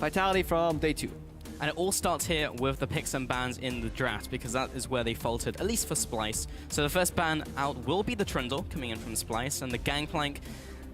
Vitality from day 2. And it all starts here with the picks and bans in the draft, because that is where they faltered, at least for Splyce. So the first ban out will be the Trundle, coming in from Splyce, and the Gangplank,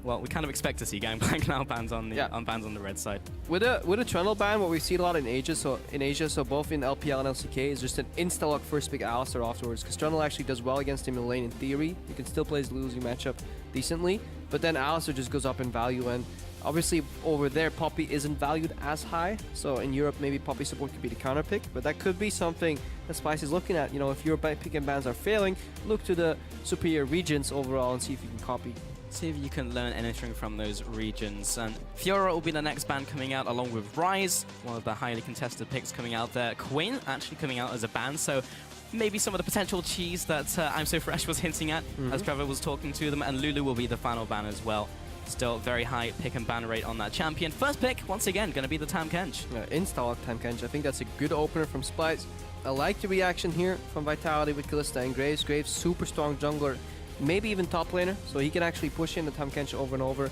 well, we kind of expect to see Gangplank now bans on the red side. With a Trundle ban, what we see a lot in Asia, so both in LPL and LCK, is just an insta-lock first pick Alistar afterwards, because Trundle actually does well against him in lane in theory. You can still play his losing matchup decently, but then Alistar just goes up in value, and obviously over there Poppy isn't valued as high, so in Europe maybe Poppy support could be the counter pick, but that could be something that Splyce is looking at. You know, if your pick and bans are failing, look to the superior regions overall and see if you can copy. See if you can learn anything from those regions. And Fiora will be the next ban coming out, along with Ryze, one of the highly contested picks coming out there. Quinn actually coming out as a ban, so maybe some of the potential cheese that I'm So Fresh was hinting at as Trevor was talking to them. And Lulu will be the final ban as well. Still very high pick and ban rate on that champion. First pick, once again, going to be the Tahm Kench. Yeah, insta-lock Tahm Kench. I think that's a good opener from Splyce. I like the reaction here from Vitality with Kalista and Graves. Graves, super strong jungler, maybe even top laner, so he can actually push in the Tahm Kench over and over,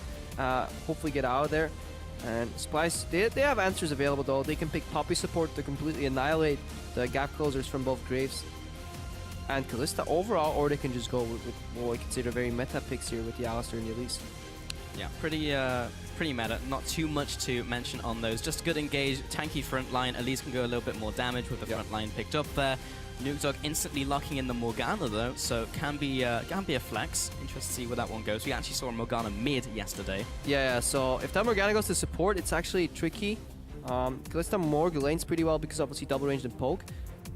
hopefully get out of there. And Splyce, they have answers available though. They can pick Poppy support to completely annihilate the gap closers from both Graves and Kalista overall, or they can just go with what I consider very meta picks here with the Alistar and the Elise. Yeah, pretty meta. Not too much to mention on those. Just good engage, tanky front line. Elise can go a little bit more damage with the front line picked up there. Nukeduck instantly locking in the Morgana though, so can be a flex. Interested to see where that one goes. We actually saw a Morgana mid yesterday. Yeah, so if that Morgana goes to support, it's actually tricky. Kalista Morg lanes pretty well because obviously double ranged and poke,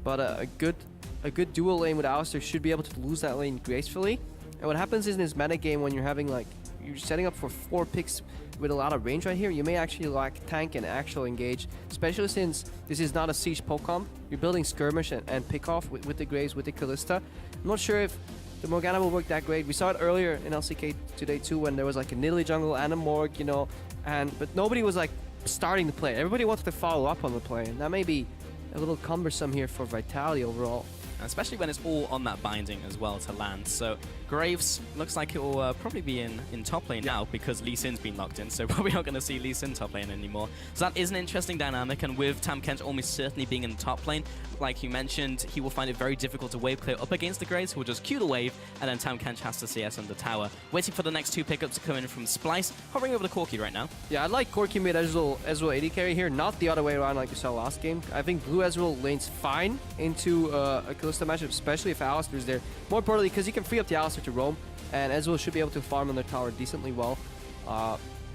but a good dual lane with Alistar should be able to lose that lane gracefully. And what happens is in this meta game, when you're having you're setting up for 4 picks with a lot of range right here, you may actually lack tank and actual engage, especially since this is not a siege poke comp. You're building skirmish and pick off with the Graves, with the Kalista. I'm not sure if the Morgana will work that great. We saw it earlier in LCK today too, when there was like a Nidalee jungle and a Morg, you know, but nobody was like starting the play. Everybody wanted to follow up on the play, and that may be a little cumbersome here for Vitality overall. Especially when it's all on that binding as well to land. So Graves looks like it will probably be in top lane now, because Lee Sin's been locked in, so probably not going to see Lee Sin top lane anymore. So that is an interesting dynamic, and with Tahm Kench almost certainly being in the top lane, like you mentioned, he will find it very difficult to wave clear up against the Graves, who will just Q the wave, and then Tahm Kench has to CS on the tower. Waiting for the next 2 pickups to come in from Splyce, hovering over the Corki right now. Yeah, I'd like Corki mid Ezreal AD carry here, not the other way around like you saw last game. I think blue Ezreal lanes fine into a Kalista matchup, especially if Alistar is there. More importantly, because you can free up the Alistar to roam, and Ezreal should be able to farm on their tower decently well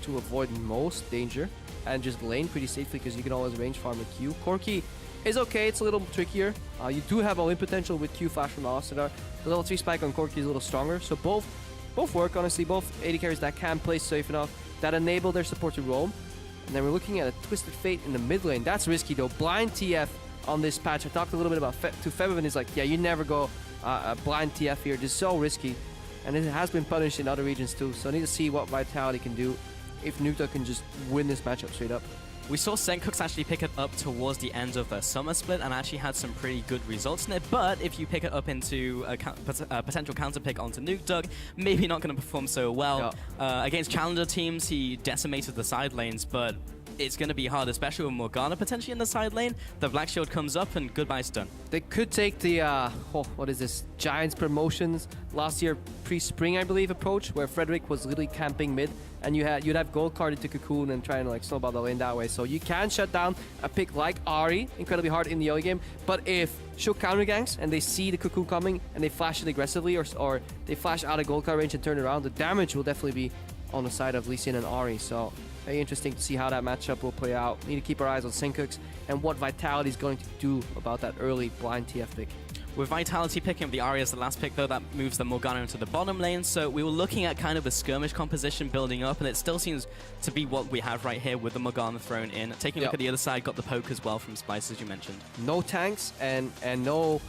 to avoid most danger and just lane pretty safely, because you can always range farm with Q. Corki is okay, it's a little trickier. You do have all-in potential with Q flash from Alistar. The level 3 spike on Corki is a little stronger, so both work, honestly. Both AD carries that can play safe enough, that enable their support to roam. And then we're looking at a Twisted Fate in the mid lane. That's risky though. Blind TF on this patch. I talked a little bit about to Feb, and he's like, yeah, you never go blind TF here. This is so risky. And it has been punished in other regions too. So I need to see what Vitality can do if Nukeduck can just win this matchup straight up. We saw Sencux actually pick it up towards the end of the summer split and actually had some pretty good results in it. But if you pick it up into a potential counter pick onto Nukeduck, maybe not going to perform so well. Yeah. Against challenger teams, he decimated the side lanes, but it's going to be hard, especially with Morgana potentially in the side lane. The Black Shield comes up and goodbye's done. They could take the, what is this, Giants promotions last year pre-spring, I believe, approach, where Frederick was literally camping mid, and you'd have gold carded to Cocoon and try and like snowball the lane that way. So you can shut down a pick like Ahri incredibly hard in the early game, but if Shook counter ganks and they see the Cocoon coming and they flash it aggressively, or they flash out of gold card range and turn around, the damage will definitely be on the side of Lee Sin and Ahri. So very interesting to see how that matchup will play out. We need to keep our eyes on Sencux and what Vitality is going to do about that early blind TF pick. With Vitality picking up the Ahri as the last pick, though, that moves the Morgana into the bottom lane. So we were looking at kind of a skirmish composition building up, and it still seems to be what we have right here with the Morgana thrown in. Taking a look at the other side, got the poke as well from Splyce, as you mentioned. No tanks and no,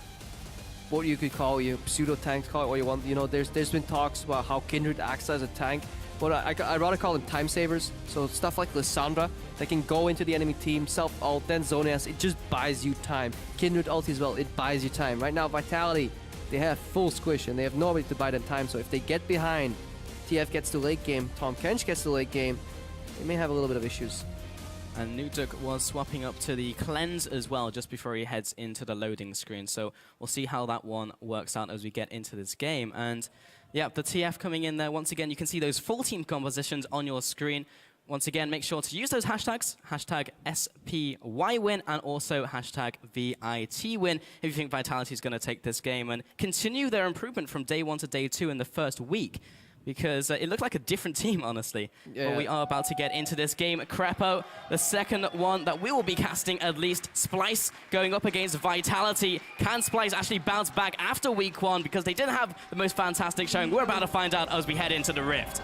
what you could call pseudo tanks, call it what you want. You know, there's been talks about how Kindred acts as a tank. But I'd rather call them time savers. So stuff like Lissandra that can go into the enemy team, self-ult, then zone S. It just buys you time. Kindred ult as well, it buys you time. Right now, Vitality, they have full squish and they have nobody to buy them time. So if they get behind, TF gets to late game, Tahm Kench gets to late game, they may have a little bit of issues. And Nukeduck was swapping up to the cleanse as well just before he heads into the loading screen. So we'll see how that one works out as we get into this game. And yeah, the TF coming in there. Once again, you can see those full team compositions on your screen. Once again, make sure to use those hashtags, hashtag SPYWin and also hashtag VITWin if you think Vitality is going to take this game and continue their improvement from day 1 to day 2 in the first week. Because it looked like a different team, honestly. Yeah. But we are about to get into this game. Crepo, the second one that we will be casting at least. Splyce going up against Vitality. Can Splyce actually bounce back after week 1? Because they didn't have the most fantastic showing. We're about to find out as we head into the Rift.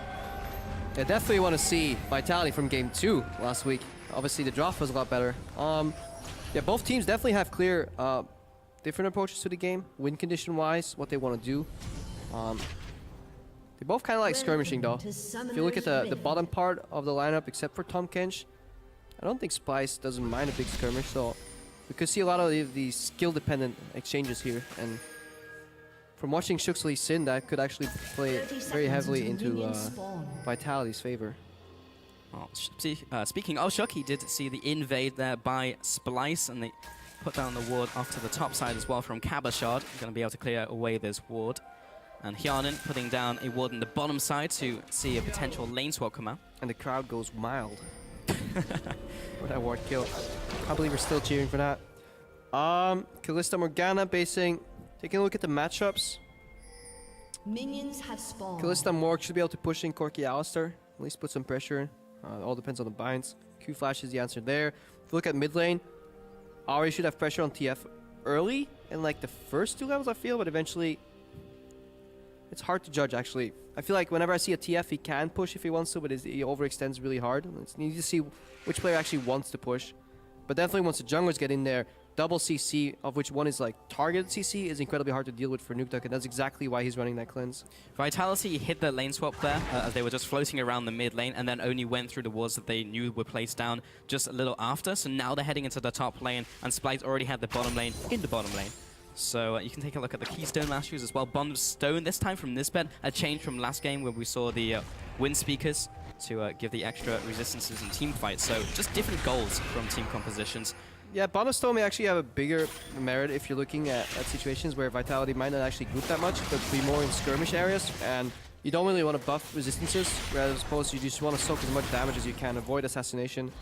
I definitely want to see Vitality from game 2 last week. Obviously, the draft was a lot better. Yeah, both teams definitely have clear, different approaches to the game, win condition-wise, what they want to do. They both kind of like skirmishing, though. If you look at the bottom part of the lineup, except for Tahm Kench, I don't think Splyce doesn't mind a big skirmish, so we could see a lot of these skill-dependent exchanges here. And from watching Shook's Sin, that could actually play very heavily into Vitality's favor. Well, speaking of Shook, he did see the invade there by Splyce, and they put down the ward off to the top side as well from Cabochard. Going to be able to clear away this ward. And Hjarnan putting down a ward on the bottom side to see a potential lane swap come out. And the crowd goes wild for that ward kill. I can't believe we're still cheering for that. Kalista Morgana basing. Taking a look at the matchups. Minions have spawned. Kalista Morg should be able to push in Corki Alistar. At least put some pressure in. All depends on the binds. Q flash is the answer there. If you look at mid lane, Ahri should have pressure on TF early in like the first 2 levels, I feel, but eventually it's hard to judge, actually. I feel like whenever I see a TF, he can push if he wants to, but he overextends really hard. It's need to see which player actually wants to push. But definitely once the junglers get in there, double CC, of which one is like targeted CC, is incredibly hard to deal with for Nukeduck, and that's exactly why he's running that cleanse. Vitality hit the lane swap there as they were just floating around the mid lane and then only went through the wards that they knew were placed down just a little after. So now they're heading into the top lane, and Splyce already had the bottom lane in the bottom lane. So you can take a look at the Keystone Masteries as well. Bomb Stone this time from Nisbeth, a change from last game where we saw the wind speakers to give the extra resistances in team fights. So just different goals from team compositions. Yeah, Bomb Stone may actually have a bigger merit if you're looking at situations where Vitality might not actually group that much, but be more in skirmish areas, and you don't really want to buff resistances, whereas opposed to you just want to soak as much damage as you can, avoid assassination.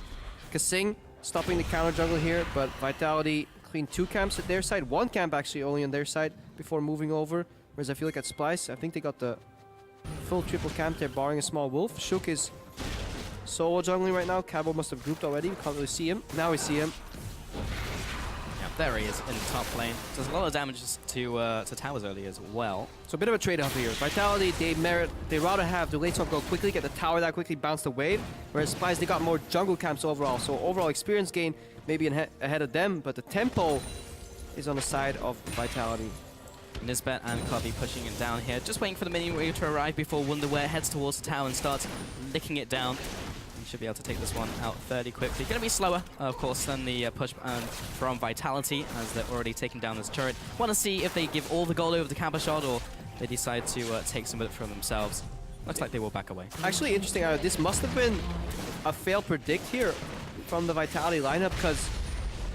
KaSing stopping the counter jungle here, but Vitality clean 2 camps at their side, 1 camp actually only on their side before moving over, whereas I feel like at Splyce, I think they got the full triple camp there, barring a small wolf. Shook is solo jungling right now. Cabo must have grouped already, we can't really see him. Now we see him. Yeah, there he is in the top lane. So there's a lot of damage to towers early as well. So a bit of a trade-off here. Vitality, they rather have the lane swap go quickly, get the tower that quickly, bounce the wave, whereas Splyce, they got more jungle camps overall. So overall experience gain maybe ahead of them, but the tempo is on the side of Vitality. Nisbeth and Kobbe pushing it down here, just waiting for the minion wave to arrive before Wunderwear heads towards the tower and starts licking it down. He should be able to take this one out fairly quickly. Going to be slower, of course, than the push from Vitality, as they're already taking down this turret. Want to see if they give all the gold over to Cabochard or they decide to take some of it for themselves. Looks like they will back away. Actually, interesting. This must have been a failed predict here from the Vitality lineup, because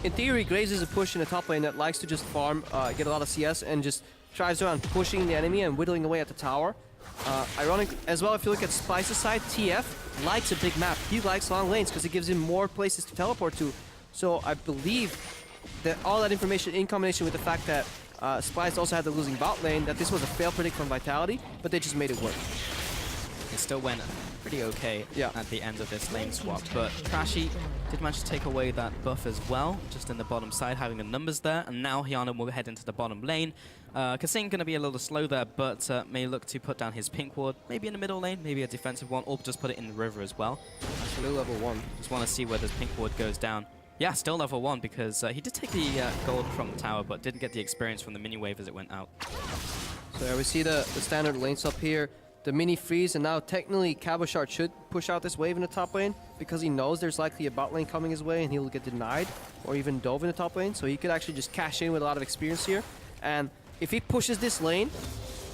in theory, Graves is a push in the top lane that likes to just farm, get a lot of CS, and just tries around pushing the enemy and whittling away at the tower. Ironic as well, if you look at Splyce's side, TF likes a big map. He likes long lanes because it gives him more places to teleport to. So I believe that all that information in combination with the fact that Splyce also had the losing bot lane, that this was a failed predict from Vitality, but they just made it work. It still went pretty okay at the end of this lane swap, but Trashy did manage to take away that buff as well, just in the bottom side, having the numbers there, and now Hjarnan will head into the bottom lane. KaSing going to be a little slow there, but may look to put down his pink ward, maybe in the middle lane, maybe a defensive one, or just put it in the river as well. Actually, level 1. Just want to see where this pink ward goes down. Yeah, still level 1, because he did take the gold from the tower, but didn't get the experience from the mini wave as it went out. So yeah, we see the standard lanes up here. The mini freeze, and now technically Cabochard should push out this wave in the top lane because he knows there's likely a bot lane coming his way and he'll get denied or even dove in the top lane. So he could actually just cash in with a lot of experience here. And if he pushes this lane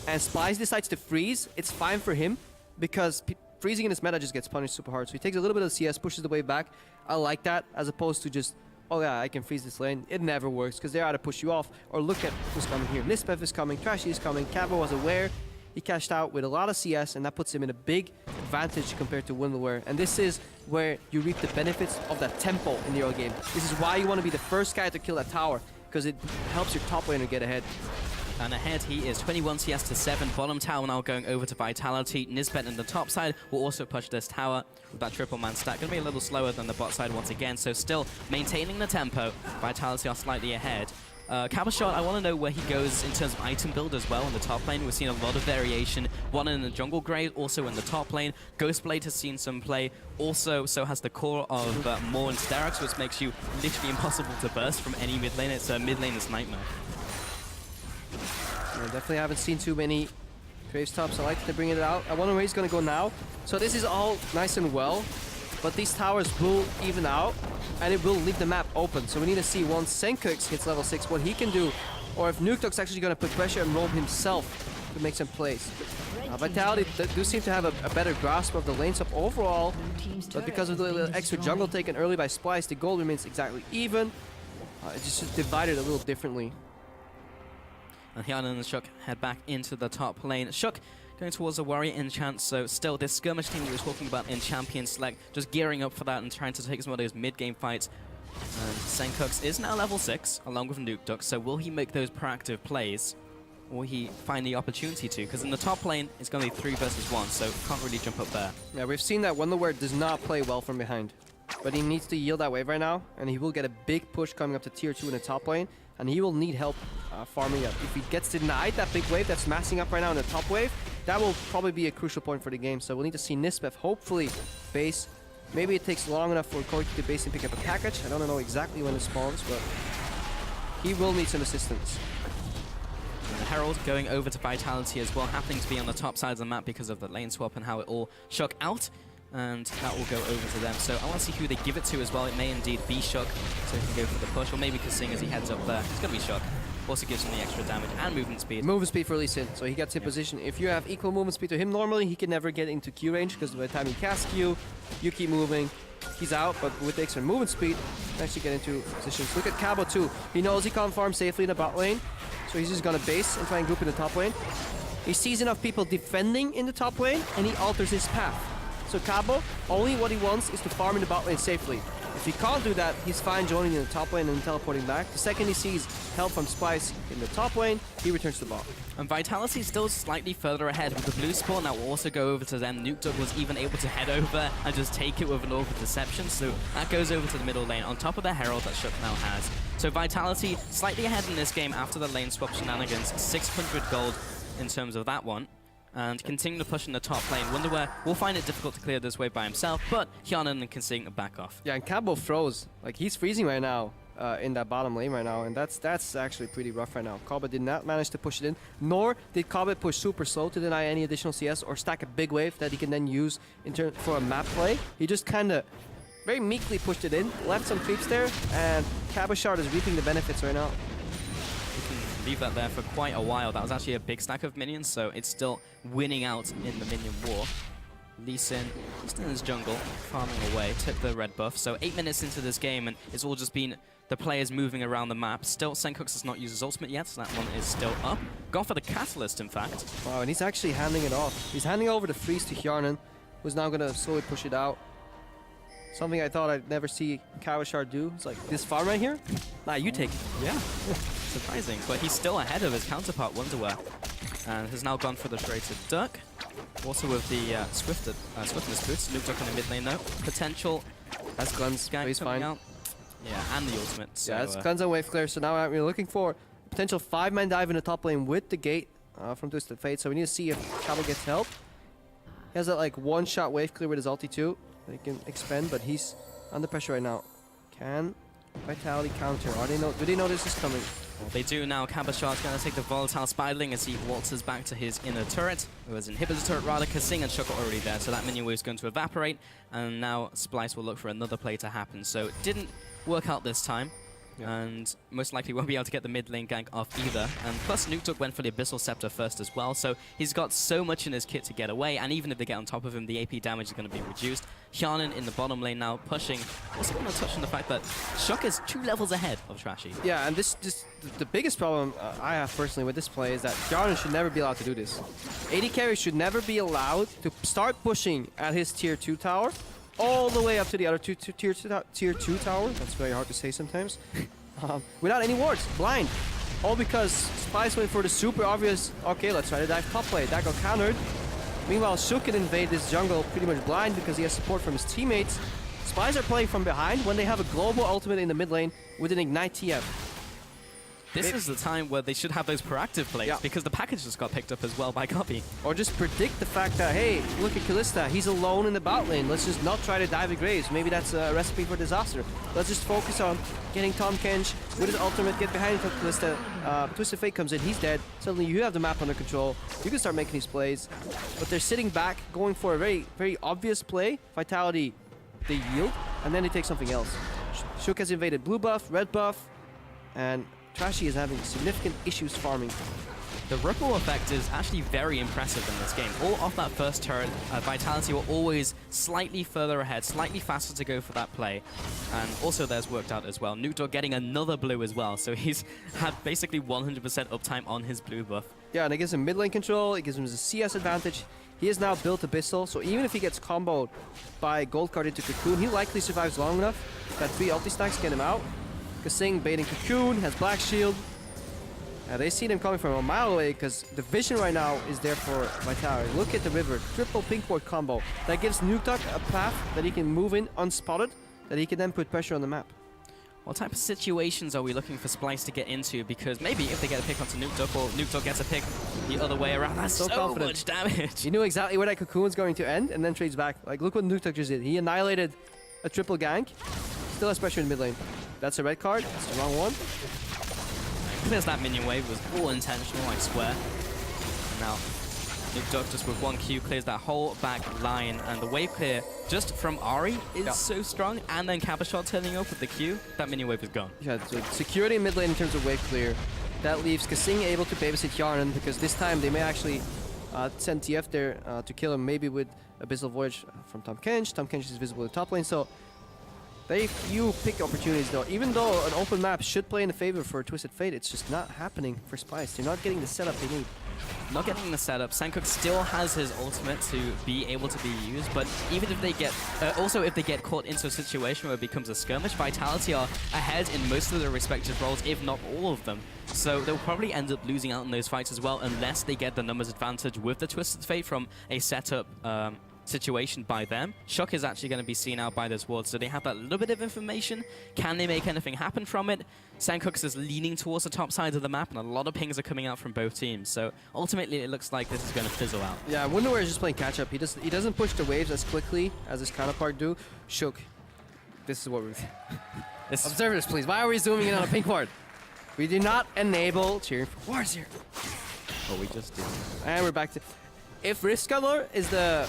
and Splyce decides to freeze, it's fine for him because freezing in this meta just gets punished super hard. So he takes a little bit of CS, pushes the wave back. I like that, as opposed to just, oh yeah, I can freeze this lane. It never works, because they're out to push you off. Or look at who's coming here. Nisbeth is coming, Trashy is coming, Kobbe was aware. He cashed out with a lot of CS, and that puts him in a big advantage compared to Wunderwear. And this is where you reap the benefits of that tempo in the early game. This is why you want to be the first guy to kill that tower, because it helps your top laner get ahead. And ahead he is 21 CS to 7. Bottom tower now going over to Vitality. Nisbeth in the top side will also push this tower with that triple man stack. Going to be a little slower than the bot side once again, so still maintaining the tempo. Vitality are slightly ahead. Cabochard, I want to know where he goes in terms of item build as well in the top lane. We've seen a lot of variation. One in the jungle grade, also in the top lane. Ghostblade has seen some play. Also, so has the core of Moore and Sterak's, which makes you literally impossible to burst from any mid lane. It's a mid laner's nightmare. I definitely haven't seen too many Graves tops. I like to bring it out. I wonder where he's going to go now. So this is all nice and well, but these towers will even out, and it will leave the map open. So we need to see once Sencux hits level 6 what he can do, or if Nukeduck's actually going to put pressure and roam himself to make some plays. Vitality do seem to have a better grasp of the lanes up overall, but because of the extra jungle taken early by Splyce, the gold remains exactly even. It's just divided a little differently. And Hjarnan and Shook head back into the top lane. Shook going towards a warrior enchant, so still this skirmish team we were talking about in Champion Select, just gearing up for that and trying to take some of those mid-game fights. And Sencux is now level 6, along with Nukeduck, so will he make those proactive plays? Or will he find the opportunity to? Because in the top lane, it's going to be 3 versus 1, so can't really jump up there. Yeah, we've seen that Wunderwear does not play well from behind. But he needs to yield that wave right now, and he will get a big push coming up to tier 2 in the top lane, and he will need help farming up. If he gets denied that big wave that's massing up right now in the top wave, that will probably be a crucial point for the game. So we'll need to see Nisbeth hopefully base. Maybe it takes long enough for Corki to base and pick up a package. I don't know exactly when it spawns, but he will need some assistance. And the Herald going over to Vitality as well, happening to be on the top side of the map because of the lane swap and how it all shook out. And that will go over to them. So I want to see who they give it to as well. It may indeed be Shook, so he can go for the push, or maybe KaSing as he heads up there. It's going to be Shook. Also gives him the extra damage and movement speed. Movement speed for Elise, so he gets in position. If you have equal movement speed to him normally, he can never get into Q range, because by the time he casts Q, you keep moving, he's out. But with the extra movement speed, you can actually get into positions. Look at Kobbe too. He knows he can't farm safely in the bot lane, so he's just going to base and try and group in the top lane. He sees enough people defending in the top lane, and he alters his path. So Kobbe, only what he wants is to farm in the bot lane safely. If he can't do that, he's fine joining in the top lane and teleporting back. The second he sees help from Splyce in the top lane, he returns to the bot. And Vitality is still slightly further ahead with the blue spawn. That will also go over to them. Nukeduck was even able to head over and just take it with an Orb of Deception. So that goes over to the middle lane on top of the Herald that Shook now has. So Vitality slightly ahead in this game after the lane swap shenanigans. 600 gold in terms of that one. And continue to push in the top lane. Wunderwear will find it difficult to clear this wave by himself, but Hjarnan and KaSing back off. Yeah, and Kobbe froze. Like, he's freezing right now in that bottom lane right now, and that's actually pretty rough right now. Kobbe did not manage to push it in, nor did Kobbe push super slow to deny any additional CS or stack a big wave that he can then use for a map play. He just kind of very meekly pushed it in, left some creeps there, and Cabochard is reaping the benefits right now. Leave that there for quite a while. That was actually a big stack of minions, so it's still winning out in the minion war. Elise just in his jungle, farming away, took the red buff. So 8 minutes into this game, and it's all just been the players moving around the map. Still, Sencux has not used his ultimate yet, so that one is still up. Gone for the Catalyst, in fact. Wow, and he's actually handing it off. He's handing over the freeze to Hjarnan, who's now going to slowly push it out. Something I thought I'd never see Cabochard do. It's like, this farm right here? Nah, you take it. Yeah. Surprising, but he's still ahead of his counterpart, Wunderwear, and has now gone for the Serrated Duck. Also with the Swiftness boots. Nukeduck in the mid lane though. Potential. That's Guns. He's fine. Out. Yeah, and the ultimate. So, yeah, that's Guns on wave clear. So now we're looking for a potential 5-man dive in the top lane with the gate from Twisted Fate. So we need to see if Kobbe gets help. He has that like one-shot wave clear with his ulti too that he can expend, but he's under pressure right now. Can Vitality counter? Do they know this is coming? Well, they do now. Cabochard's going to take the volatile Spiderling as he waltzes back to his inner turret. It was inhibitor turret rather. KaSing and Shook are already there, so that minion wave is going to evaporate. And now Splyce will look for another play to happen. So it didn't work out this time. and most likely won't be able to get the mid lane gank off either. And plus Nukeduck went for the Abyssal Scepter first as well, so he's got so much in his kit to get away, and even if they get on top of him, the AP damage is going to be reduced. Hjarnan in the bottom lane now pushing. Also want to touch on the fact that Shock is 2 levels ahead of Trashy. Yeah, and the biggest problem I have personally with this play is that Hjarnan should never be allowed to do this. AD carry should never be allowed to start pushing at his tier 2 tower all the way up to the other tier 2 tower. That's very hard to say sometimes. Without any wards, blind. All because Splyce went for the super obvious, okay, let's try to dive top lane. That got countered. Meanwhile, Shook can invade this jungle pretty much blind because he has support from his teammates. Splyce are playing from behind when they have a global ultimate in the mid lane with an Ignite TF. This is the time where they should have those proactive plays, because the package just got picked up as well by Kobbe. Or just predict the fact that, hey, look at Kalista, he's alone in the bot lane. Let's just not try to dive at Graves. Maybe that's a recipe for disaster. Let's just focus on getting Tahm Kench with his ultimate, get behind him until Kalista. Twisted Fate comes in, he's dead. Suddenly you have the map under control. You can start making these plays. But they're sitting back, going for a very, very obvious play. Vitality, they yield, and then they take something else. Shook has invaded blue buff, red buff, and Trashy is having significant issues farming. The ripple effect is actually very impressive in this game. All off that first turret, Vitality were always slightly further ahead, slightly faster to go for that play. And also theirs worked out as well. Nukeduck getting another blue as well, so he's had basically 100% uptime on his blue buff. Yeah, and it gives him mid lane control, it gives him the CS advantage. He has now built Abyssal, so even if he gets comboed by Gold Card into Cocoon, he likely survives long enough that 3 ulti stacks get him out. KaSing baiting Cocoon, has Black Shield. They see them coming from a mile away because the vision right now is there for Vitality. Look at the river, triple pink ward combo. That gives Nukeduck a path that he can move in unspotted, that he can then put pressure on the map. What type of situations are we looking for Splyce to get into? Because maybe if they get a pick onto Nukeduck, or Nukeduck gets a pick the other way around, that's so much damage. He knew exactly where that Cocoon's going to end and then trades back. Like, look what Nukeduck just did. He annihilated a triple gank, still has pressure in mid lane. That's a red card, that's the wrong one. Clears that minion wave, was all intentional, I swear. And now, Nukeduck just with 1 Q clears that whole back line, and the wave clear just from Ahri is so strong, and then Cabochard turning up with the Q, that minion wave is gone. Yeah, so security in mid lane in terms of wave clear. That leaves KaSing able to babysit Hjarnan, because this time they may actually send TF there to kill him, maybe with Abyssal Voyage from Tahm Kench. Tahm Kench is visible in top lane, so very few pick opportunities though. Even though an open map should play in the favor for Twisted Fate, it's just not happening for Splyce. They're not getting the setup they need. Not getting the setup. Sencux still has his ultimate to be able to be used, but even if they get, also if they get caught into a situation where it becomes a skirmish, Vitality are ahead in most of their respective roles, if not all of them. So they'll probably end up losing out in those fights as well, unless they get the numbers advantage with the Twisted Fate from a setup situation by them. Shock is actually going to be seen out by this ward, so they have that little bit of information. Can they make anything happen from it? Sencux is leaning towards the top side of the map, and a lot of pings are coming out from both teams, so ultimately it looks like this is going to fizzle out. Yeah, Wunderwear is just playing catch-up. He doesn't push the waves as quickly as his counterpart do. Shook, this is what we're... Observe this, please. Why are we zooming in on a pink ward? We do not enable cheering for wards here. Oh, we just did. And we're back to... If Rift Scuttler is the...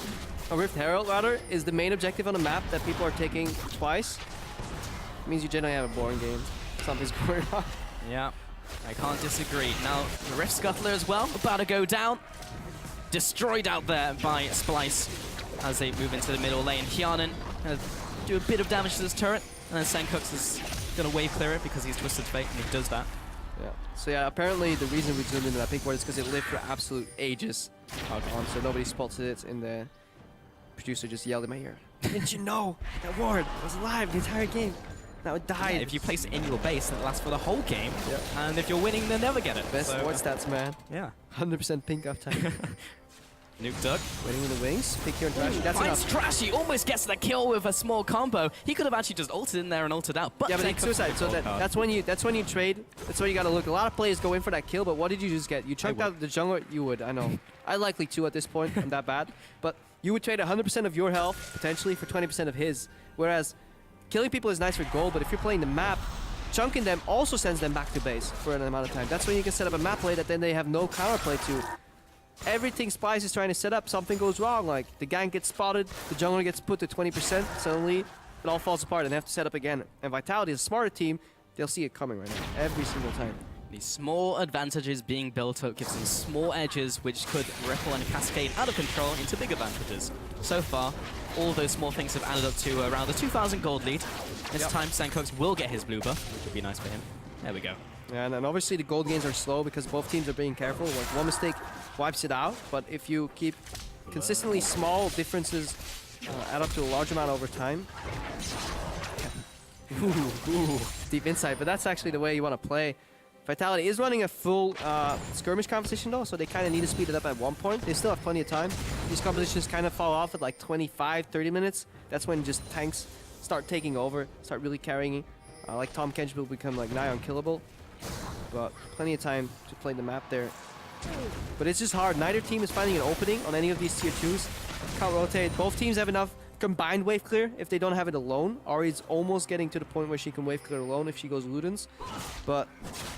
Or Rift Herald, rather, is the main objective on the map that people are taking twice, it means you generally have a boring game. Something's going on. Yeah, I can't disagree. Now, the Rift Scuttler as well, about to go down. Destroyed out there by Splyce as they move into the middle lane. Hjarnan gonna do a bit of damage to this turret, and then Sencux is gonna wave clear it because he's Twisted Fate, and he does that. Yeah. So yeah, apparently the reason we zoomed into that pink ward is because it lived for absolute ages. So nobody spots it in the... Producer just yelled in my ear. Didn't you know that ward was alive the entire game? Now it died. Yeah, if you place it in your base, it lasts for the whole game. Yep. And if you're winning, they'll never get it. Best ward stats, man. Yeah. 100% pink uptime. Nukeduck. Waiting with the wings. Pick here and Trashy. That's enough. Trashy almost gets the kill with a small combo. He could have actually just ulted in there and ulted out. But yeah, but it's suicide. So that's when you trade. That's when you gotta look. A lot of players go in for that kill, but what did you just get? You chunked out the jungler. You would. I know. I likely too at this point. I'm that bad. But you would trade 100% of your health potentially for 20% of his. Whereas killing people is nice for gold, but if you're playing the map, chunking them also sends them back to base for an amount of time. That's when you can set up a map play that then they have no counterplay to. Everything Splyce is trying to set up, something goes wrong. Like the gank gets spotted, the jungler gets put to 20%, suddenly it all falls apart and they have to set up again. And Vitality is a smarter team. they'll see it coming right now, every single time. These small advantages being built up gives them small edges which could ripple and cascade out of control into big advantages. So far, all those small things have added up to around a 2,000 gold lead. This time, Sencux will get his blue buff, which would be nice for him. There we go. And then obviously the gold gains are slow because both teams are being careful. Like one mistake wipes it out, but if you keep consistently small differences add up to a large amount over time. Ooh, deep insight, but that's actually the way you want to play. Vitality is running a full skirmish competition though, so they kind of need to speed it up at one point. They still have plenty of time. These competitions kind of fall off at like 25, 30 minutes. That's when just tanks start taking over, start really carrying. Like Tahm Kench will become like nigh unkillable. But plenty of time to play the map there. But it's just hard. Neither team is finding an opening on any of these tier 2s. Can't rotate. Both teams have enough combined wave clear if they don't have it alone. Ahri's almost getting to the point where she can wave clear alone if she goes Ludens. But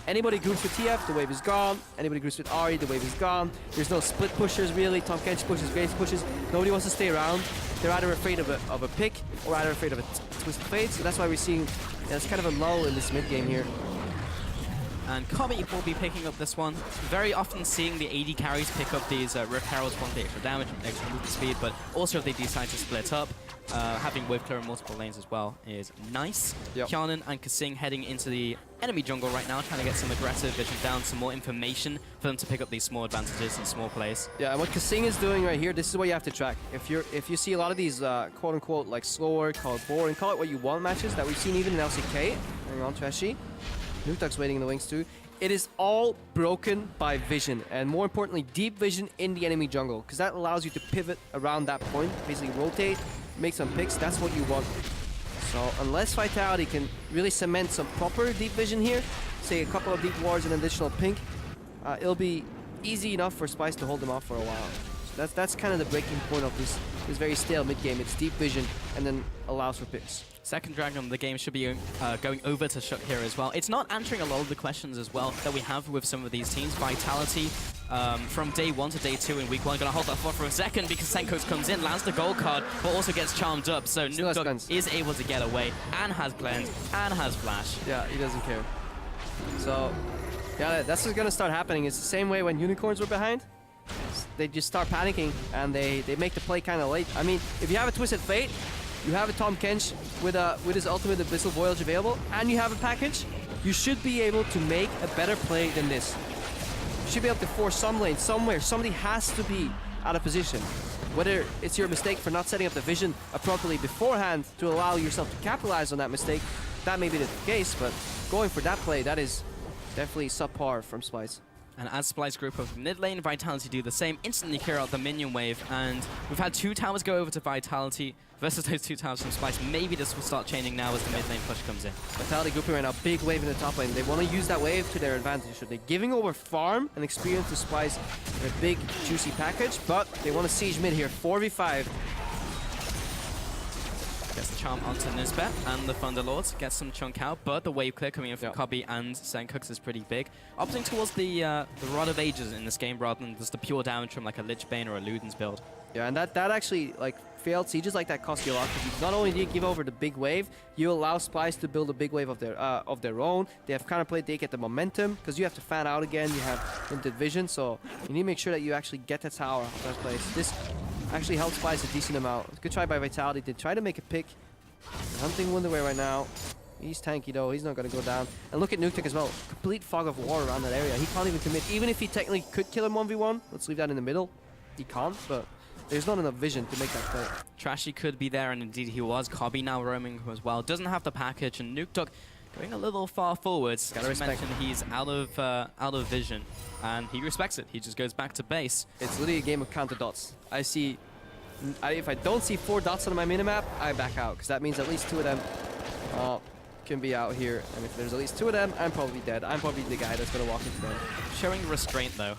anybody groups with TF, the wave is gone. Anybody groups with Ahri, the wave is gone. There's no split pushers really. Tahm Kench pushes, Graves pushes. Nobody wants to stay around. They're either afraid of a pick or either afraid of a Twisted Fate. So that's why we're seeing it's kind of a lull in this mid game here. And Kobbe will be picking up this one. Very often seeing the AD carries pick up these Rift Heralds, one the extra damage, extra movement speed, but also if they decide to split up, having wave clear in multiple lanes as well is nice. Yep. Hjarnan and KaSing heading into the enemy jungle right now, trying to get some aggressive vision down, some more information for them to pick up these small advantages and small plays. Yeah, and what KaSing is doing right here, this is what you have to track. If you see a lot of these quote-unquote like slower, call it boring, call it what you want matches that we've seen even in LCK, hang on, Trashy. Nukeduck's waiting in the wings too. It is all broken by vision, and more importantly, deep vision in the enemy jungle, because that allows you to pivot around that point, basically rotate, make some picks. That's what you want. So unless Vitality can really cement some proper deep vision here, say a couple of deep wards and additional pink, it'll be easy enough for Splyce to hold them off for a while. So that's kind of the breaking point of this very stale mid game. It's deep vision and then allows for picks. Second dragon of the game should be going over to Shook here as well. It's not answering a lot of the questions as well that we have with some of these teams. Vitality from day 1 to day 2 in week 1. Gonna hold that for a second because Sencux comes in, lands the gold card, but also gets charmed up. So Nukeduck is able to get away and has cleanse and has flash. Yeah, he doesn't care. So yeah, that's what's gonna start happening. It's the same way when unicorns were behind. They just start panicking and they make the play kind of late. I mean, if you have a Twisted Fate, you have a Tahm Kench with his ultimate Abyssal Voyage available, and you have a package, you should be able to make a better play than this. You should be able to force some lane somewhere. Somebody has to be out of position. Whether it's your mistake for not setting up the vision appropriately beforehand to allow yourself to capitalize on that mistake, that may be the case, but going for that play, that is definitely subpar from Splyce. And as Splyce group of mid lane, Vitality do the same, instantly clear out the minion wave, and we've had 2 towers go over to Vitality versus those 2 towers from Splyce. Maybe this will start chaining now as the mid lane push comes in. Vitality grouping right now, big wave in the top lane. They want to use that wave to their advantage. So they're giving over farm and experience to Splyce a big, juicy package, but they want to siege mid here, 4v5. Gets the charm onto Nisbeth and the Thunderlords, gets some chunk out, but the wave clear coming in from Kobbe and Sencux is pretty big. Opting towards the Rod of Ages in this game rather than just the pure damage from like a Lich Bane or a Luden's build. Yeah, and that actually, like, failed sieges like that cost you a lot, because not only do you give over the big wave, you allow Splyce to build a big wave of their own. They have counterplay, they get the momentum, because you have to fan out again, you have limited vision, so you need to make sure that you actually get the tower out of that place. This actually helps Splyce a decent amount. Good try by Vitality. They try to make a pick. They're hunting Wunderwear right now. He's tanky though, he's not going to go down. And look at Nukeduck as well. Complete fog of war around that area. He can't even commit. Even if he technically could kill him 1v1, let's leave that in the middle. He can't, but there's not enough vision to make that play. Trashy could be there, and indeed he was. Kobbe now roaming as well. Doesn't have the package, and Nukeduck going a little far forwards. As you mentioned, he's out of vision, and he respects it. He just goes back to base. It's literally a game of counter dots. If I don't see 4 dots on my minimap, I back out, because that means at least 2 of them can be out here. And if there's at least 2 of them, I'm probably dead. I'm probably the guy that's going to walk into them. Showing restraint though,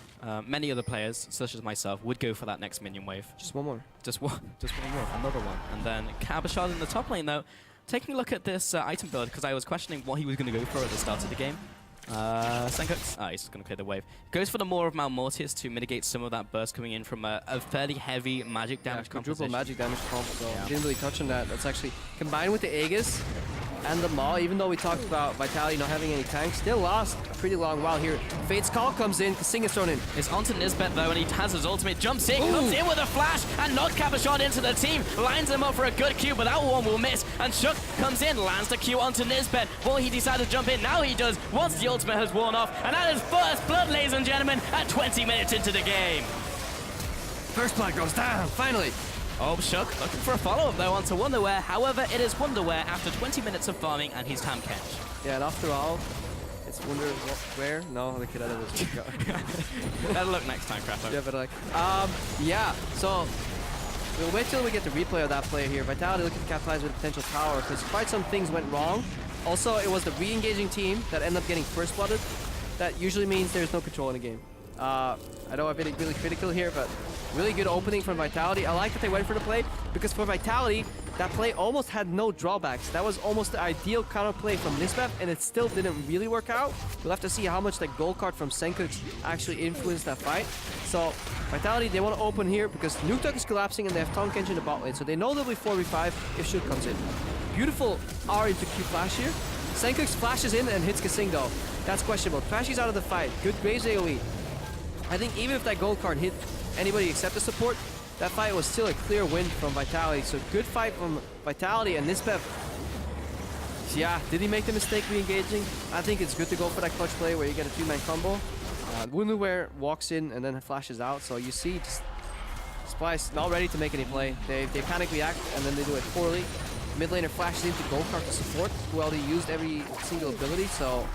many other players, such as myself, would go for that next minion wave. Just one more. Just one more, another one. And then Cabochard in the top lane though, taking a look at this item build, because I was questioning what he was going to go for at the start of the game. Sencux, he's just going to clear the wave. Goes for the Maw of Mount Mortius to mitigate some of that burst coming in from a fairly heavy magic damage composition. Quadruple magic damage comp, so didn't really touch on that. That's actually combined with the Aegis and the Maul, even though we talked about Vitality not having any tanks, still lost a pretty long while here. Fate's Call comes in, KaSing is thrown in. It's onto Nisbeth though, and he has his ultimate, jumps in, comes in with a flash, and knocks Cabochard into the team, lines him up for a good Q, but that one will miss, and Shook comes in, lands the Q onto Nisbeth. Will he decide to jump in? Now he does, once the ultimate has worn off, and that is first blood, ladies and gentlemen, at 20 minutes into the game. First blood goes down, finally. Oh, Shook looking for a follow-up though onto Wunderwear. However, it is Wunderwear after 20 minutes of farming, and he's Tahm Kench. Yeah, and after all, it's Wunderwear. No, the kid out of this. That'll look next time, Crafo. Yeah, but like, yeah. So we'll wait till we get the replay of that play here. Vitality looking to capitalize with potential power because quite some things went wrong. Also, it was the re-engaging team that ended up getting first blooded. That usually means there's no control in the game. I know I've been really critical here, but really good opening from Vitality. I like that they went for the play because for Vitality, that play almost had no drawbacks. That was almost the ideal counter play from Nisbeth, and it still didn't really work out. We'll have to see how much that gold card from Sencux actually influenced that fight. So Vitality, they want to open here because Nukeduck is collapsing and they have Tahm Kench in the bot lane. So they know they'll be 4v5 if Shook comes in. Beautiful R into Q flash here. Sencux flashes in and hits KaSing though. That's questionable. Trashy's out of the fight. Good Graves AoE. I think even if that gold card hit anybody except the support, that fight was still a clear win from Vitality. So good fight from Vitality, and Nisbeth, yeah, did he make the mistake re-engaging? I think it's good to go for that clutch play where you get a two-man combo. Wunderwear walks in and then flashes out, so you see just Splyce not ready to make any play. They panic react and then they do it poorly. Mid laner flashes into gold card to support, who already used every single ability, so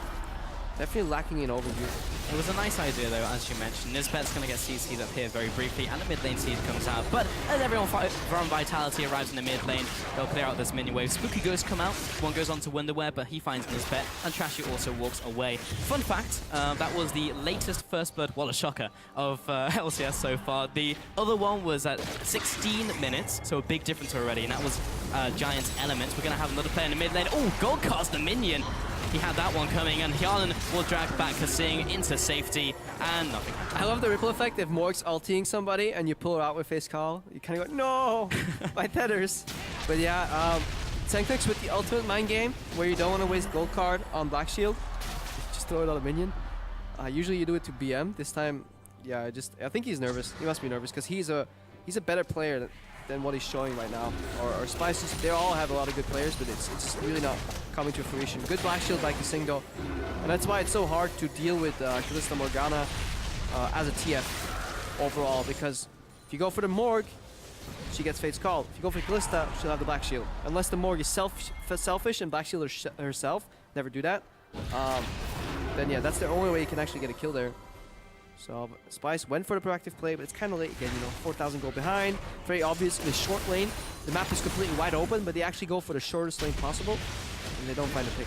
definitely lacking in overview. It was a nice idea though, as you mentioned. Nisbeth's going to get CC'd up here very briefly, and the mid lane seed comes out. But as everyone from Vitality arrives in the mid lane, they'll clear out this minion wave. Spooky Ghosts come out, one goes on to Wunderwear, but he finds Nisbeth, and Trashy also walks away. Fun fact, that was the latest first blood, well, a shocker, of LCS so far. The other one was at 16 minutes, so a big difference already, and that was Giant's Element. We're going to have another player in the mid lane. Oh, gold cast the minion. He had that one coming, and Hjarnan will drag back KaSing into safety, and nothing. I love the ripple effect. If Morg's ulting somebody and you pull her out with face call, you kind of go, no, my tethers. But yeah, Sencux with the ultimate mind game, where you don't want to waste gold card on Black Shield, just throw it on a minion. Usually you do it to BM. This time, yeah, I think he's nervous. He must be nervous because he's a better player than what he's showing right now. Or Splyce, they all have a lot of good players, but it's just really not coming to fruition. Good Black Shield by KaSing though, and that's why it's so hard to deal with Kalista Morgana as a TF overall, because if you go for the Morg, she gets Fate's Call. If you go for Kalista, she'll have the Black Shield. Unless the Morg is selfish and Black Shield herself, never do that, then yeah, that's the only way you can actually get a kill there. So Splyce went for the proactive play, but it's kind of late again, you know, 4,000 gold behind. Very obvious in the short lane. The map is completely wide open, but they actually go for the shortest lane possible, and they don't find a pick.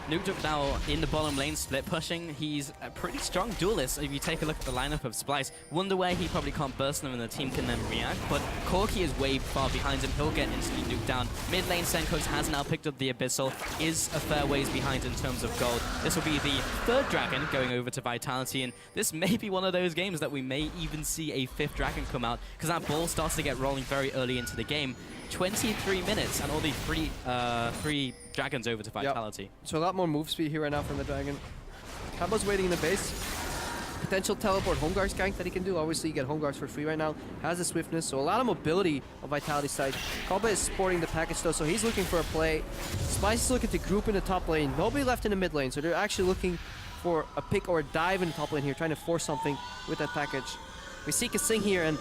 Nukeduck now in the bottom lane, split pushing. He's a pretty strong duelist if you take a look at the lineup of Splyce. Wunderwear, he probably can't burst them and the team can then react, but Corki is way far behind him. He'll get instantly nuked down. Mid lane, Sencux has now picked up the Abyssal, is a fair ways behind in terms of gold. This will be the third dragon going over to Vitality, and this may be one of those games that we may even see a fifth dragon come out, because that ball starts to get rolling very early into the game. 23 minutes and only three dragons over to Vitality. Yep. So a lot more move speed here right now from the dragon. Cabo's waiting in the base. Potential teleport home guards gank that he can do. Obviously you get home guards for free right now. Has the swiftness, so a lot of mobility on Vitality's side. Kobbe is sporting the package though, so he's looking for a play. Splyce is looking to group in the top lane. Nobody left in the mid lane, so they're actually looking for a pick or a dive in the top lane here, trying to force something with that package. We see KaSing here, and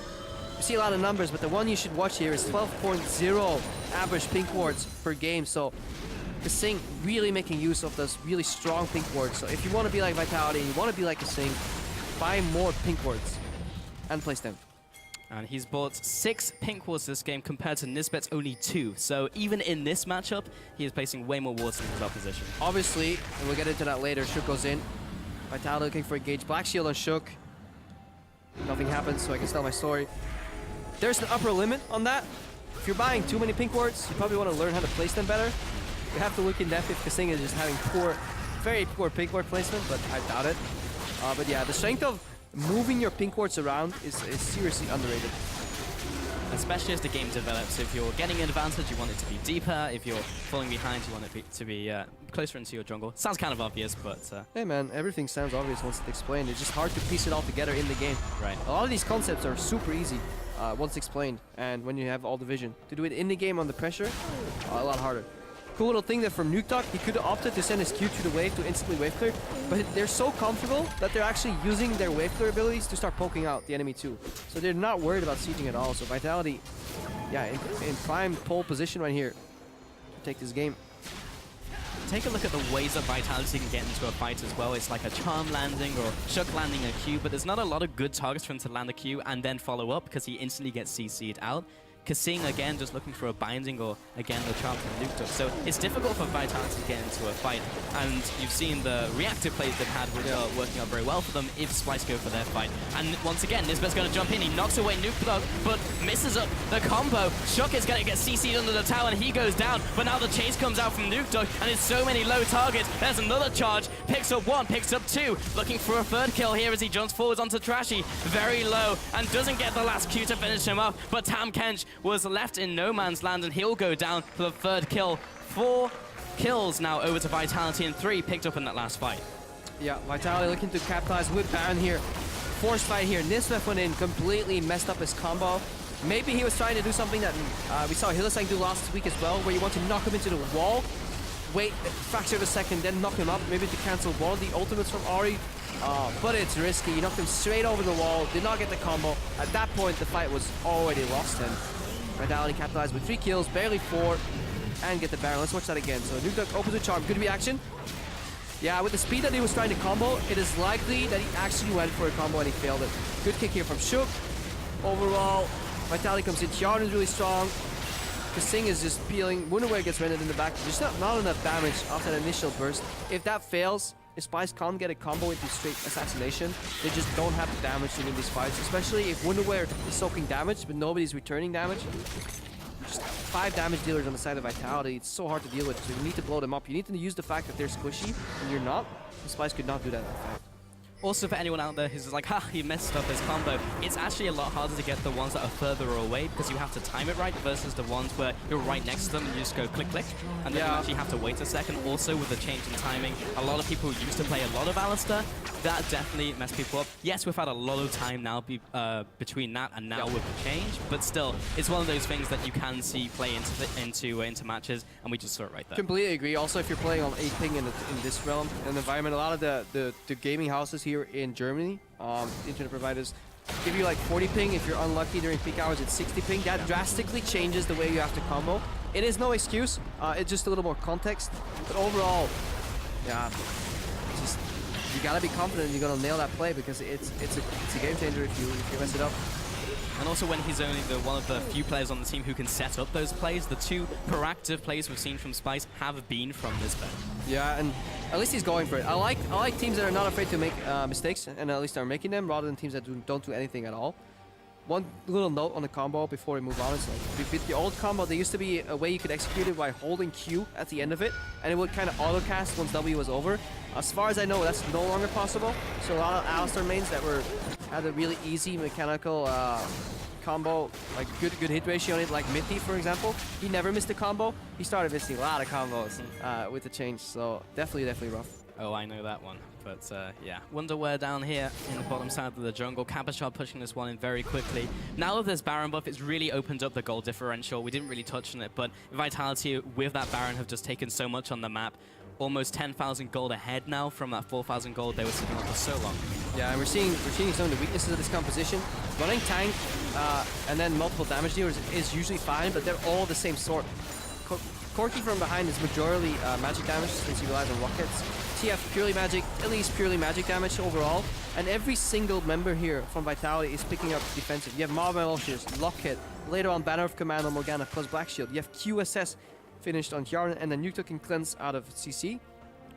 you see a lot of numbers, but the one you should watch here is 12.0 average pink wards per game. So KaSing really making use of those really strong pink wards. So if you want to be like Vitality and you want to be like KaSing, buy more pink wards and place them. And he's bought 6 pink wards this game compared to Nisbeth's only 2. So even in this matchup, he is placing way more wards than his opposition. Obviously, and we'll get into that later, Shook goes in. Vitality looking for a gauge. Black Shield on Shook. Nothing happens, so I can tell my story. There's an upper limit on that. If you're buying too many pink wards, you probably want to learn how to place them better. You have to look in depth if KaSing is just having very poor pink ward placement, but I doubt it. But yeah, the strength of moving your pink wards around is seriously underrated. especially as the game develops. If you're getting an advantage, you want it to be deeper. If you're falling behind, you want it to be closer into your jungle. Sounds kind of obvious, but... Hey man, everything sounds obvious once it's explained. It's just hard to piece it all together in the game. Right. A lot of these concepts are super easy once explained, and when you have all the vision. To do it in the game on the pressure, a lot harder. Cool little thing that from Nukeduck, he could have opted to send his Q to the wave to instantly wave clear, but they're so comfortable that they're actually using their wave clear abilities to start poking out the enemy too. So they're not worried about sieging at all. So Vitality, yeah, in prime pole position right here to take this game. Take a look at the ways that Vitality can get into a fight as well. It's like a Charm landing or Shook landing a Q, but there's not a lot of good targets for him to land a Q and then follow up because he instantly gets CC'd out. KaSing, again, just looking for a binding or, again, the Charm from Nukeduck. So it's difficult for Vitality to get into a fight. And you've seen the reactive plays they've had which are working out very well for them if Splyce go for their fight. And once again, Nisbeth's going to jump in. He knocks away Nukeduck, but misses up the combo. Shook is going to get CC'd under the tower, and he goes down. But now the chase comes out from Nukeduck, and it's so many low targets. There's another charge. Picks up one, picks up two. Looking for a third kill here as he jumps forwards onto Trashy. Very low, and doesn't get the last Q to finish him off. But Tahm Kench was left in no man's land, and he'll go down for the third kill. 4 kills now over to Vitality, and 3 picked up in that last fight. Yeah, Vitality looking to capitalize with Baron here. Forced fight here. Nisbeth went in, completely messed up his combo. Maybe he was trying to do something that we saw Hjarnan do last week as well, where you want to knock him into the wall, wait a fraction of a second, then knock him up, maybe to cancel one of the ultimates from Ahri. But it's risky. You knocked him straight over the wall, did not get the combo. At that point, the fight was already lost, and Vitality capitalized with 3 kills, barely 4, and get the Baron. Let's watch that again. So Nukeduck opens with Charm. Good reaction. Yeah, with the speed that he was trying to combo, it is likely that he actually went for a combo and he failed it. Good kick here from Shook. Overall, Vitality comes in. Hjarnan is really strong. KaSing is just peeling. Wunderwear gets rendered in the back. Just not enough damage after that initial burst. If that fails, if Splyce can't get a combo into straight assassination, they just don't have the damage to win these fights. Especially if Wunderwear is soaking damage, but nobody's returning damage. Just 5 damage dealers on the side of Vitality. It's so hard to deal with. So you need to blow them up. You need to use the fact that they're squishy, and you're not. And Splyce could not do that in fact. Also, for anyone out there who's just like, ha, he messed up his combo, it's actually a lot harder to get the ones that are further away because you have to time it right versus the ones where you're right next to them and you just go click, click, and then you actually have to wait a second. Also, with the change in timing, a lot of people who used to play a lot of Alistar, that definitely messed people up. Yes, we've had a lot of time now between that and now with the change, but still, it's one of those things that you can see play into matches, and we just saw it right there. Completely agree. Also, if you're playing on 8 ping in this realm and environment, a lot of the gaming houses here in Germany, internet providers, give you like 40 ping. If you're unlucky during peak hours, it's 60 ping. That drastically changes the way you have to combo. It is no excuse. It's just a little more context. But overall, yeah, just you gotta be confident you're gonna nail that play because it's a game changer if you mess it up. And also when he's only one of the few players on the team who can set up those plays, the 2 proactive plays we've seen from Splyce have been from Nisbeth. Yeah, and at least he's going for it. I like teams that are not afraid to make mistakes and at least are making them rather than teams that don't do anything at all. One little note on the combo before we move on is like with the old combo, there used to be a way you could execute it by holding Q at the end of it, and it would kind of auto cast once W was over. As far as I know, that's no longer possible. So a lot of Alistar mains that had a really easy mechanical combo, like good hit ratio on it, like Mithy for example, he never missed a combo. He started missing a lot of combos with the change, so definitely rough. Oh, I know that one. But yeah, Wunderwear down here in the bottom side of the jungle. Cabochard pushing this one in very quickly. Now that there's Baron buff, it's really opened up the gold differential. We didn't really touch on it, but Vitality with that Baron have just taken so much on the map. Almost 10,000 gold ahead now from that 4,000 gold they were sitting on for so long. Yeah, and we're seeing some of the weaknesses of this composition. Running tank and then multiple damage dealers is usually fine, but they're all the same sort. Corki from behind is majority magic damage since he relies on rockets. TF purely magic, Elise purely magic damage overall, and every single member here from Vitality is picking up defensive. You have Marvel Elshers, Lockhead, later on Banner of Command on Morgana plus Black Shield. You have QSS finished on Hjarnan, and then Nukeduck can cleanse out of CC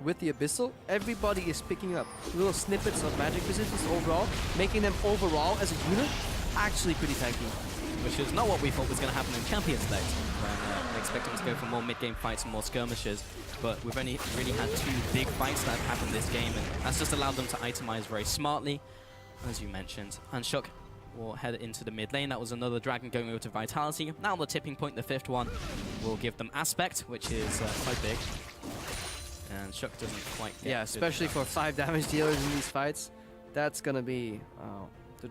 with the Abyssal. Everybody is picking up little snippets of magic resistance overall, making them overall as a unit actually pretty tanky. Which is not what we thought was going to happen in Champions Day, when we expected to go for more mid-game fights and more skirmishes. But we've only really had 2 big fights that have happened this game, and that's just allowed them to itemize very smartly, as you mentioned. And Shook will head into the mid lane. That was another dragon going over to Vitality. Now on the tipping point, the 5th one will give them Aspect, which is quite big. And Shook doesn't quite get Yeah, especially for 5 damage dealers in these fights. That's gonna be the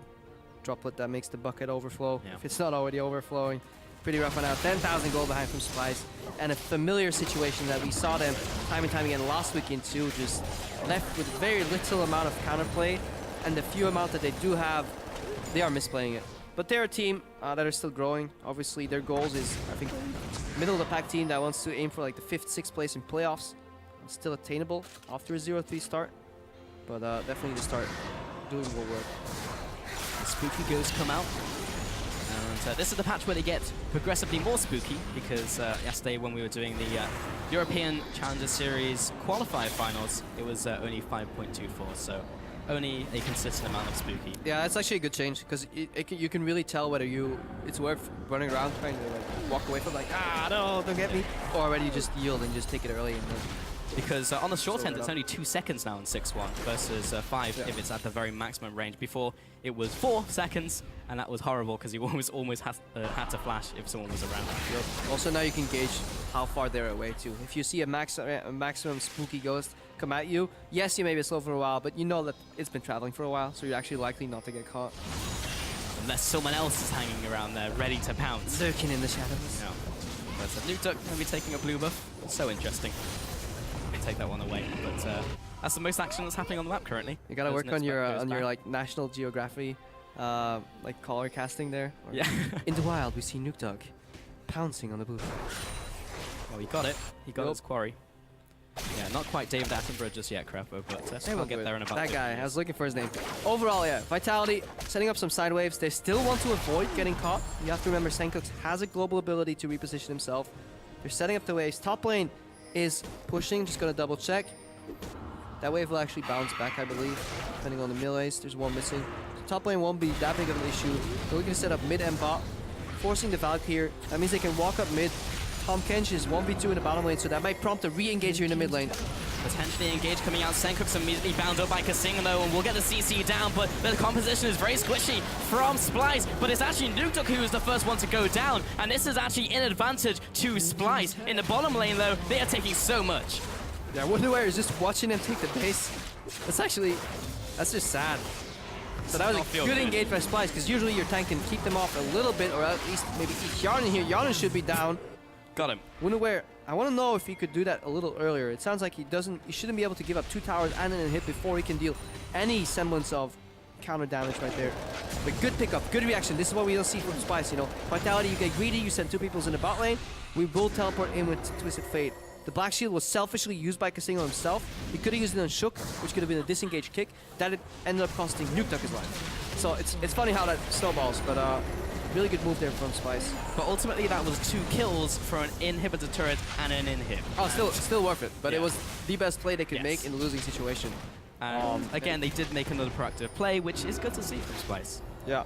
droplet that makes the bucket overflow. Yeah. If it's not already overflowing. Pretty rough one out. 10,000 gold behind from Splyce. And a familiar situation that we saw them time and time again last week into, just left with very little amount of counterplay. And the few amount that they do have, they are misplaying it. But they're a team that are still growing. Obviously, their goals is, I think, middle of the pack team that wants to aim for like the 5th, 6th place in playoffs. Still attainable after a 0-3 start. But definitely to start doing more work. The spooky ghosts come out. And this is the patch where they get progressively more spooky, because yesterday when we were doing the European Challenger Series qualifier finals, it was only 5.24, so only a consistent amount of spooky. Yeah, that's actually a good change, because you can really tell whether it's worth running around trying to like walk away from like, no, don't get me, or whether you just yield and just take it early. And then because on the short end, it's only 2 seconds now in 6-1 versus 5 if it's at the very maximum range. Before, it was 4 seconds, and that was horrible because you almost had to flash if someone was around. Yep. Also, now you can gauge how far they're away too. If you see a maximum spooky ghost come at you, yes, you may be slow for a while, but you know that it's been traveling for a while, so you're actually likely not to get caught. Unless someone else is hanging around there, ready to pounce. Lurking in the shadows. No. But Nukeduck going to be taking a blue buff. So interesting. Take that one away, but that's the most action that's happening on the map currently. You gotta work on your like National Geography like color casting there. Yeah. In the wild, we see Nukeduck pouncing on the blue. Well, he got it. He got his quarry. Yeah, not quite David Attenborough just yet, Crepo, but we'll get there in about that guy. years. I was looking for his name. Overall, yeah, Vitality setting up some side waves. They still want to avoid getting caught. You have to remember Sencux has a global ability to reposition himself. They're setting up the waves. Top lane is pushing, just gonna double check. That wave will actually bounce back, I believe, depending on the melees. There's one missing. So top lane won't be that big of an issue. They're looking to set up mid and bot, forcing the Valk here. That means they can walk up mid. Tahm Kench is 1v2 in the bottom lane, so that might prompt a re-engage here in the mid lane. Potentially engaged coming out. Sencux immediately bound up by KaSing though, and we'll get the CC down, but the composition is very squishy from Splyce, but it's actually Nukeduck who is the first one to go down, and this is actually an advantage to Splyce. In the bottom lane though, they are taking so much. Yeah, Wunderwear is just watching them take the base. That's just sad. So that was a good engage by Splyce, because usually your tank can keep them off a little bit, or at least maybe eat Hjarnan here. Hjarnan should be down. Got him. Wunderwear, I want to know if he could do that a little earlier. It sounds like he shouldn't be able to give up 2 towers and then a hit before he can deal any semblance of counter damage right there. But good pickup, good reaction. This is what we don't see from Splyce, you know. Vitality, you get greedy, you send 2 people in the bot lane. We will teleport in with Twisted Fate. The Black Shield was selfishly used by KaSing on himself. He could have used it on Shook, which could have been a disengaged kick. That it ended up costing Nukeduck his life. So it's funny how that snowballs, but really good move there from Splyce. But ultimately that was 2 kills for an inhibitor turret and an inhib. Oh, still worth it. But it was the best play they could make in the losing situation. Again, they did make another proactive play, which is good to see from Splyce. Yeah.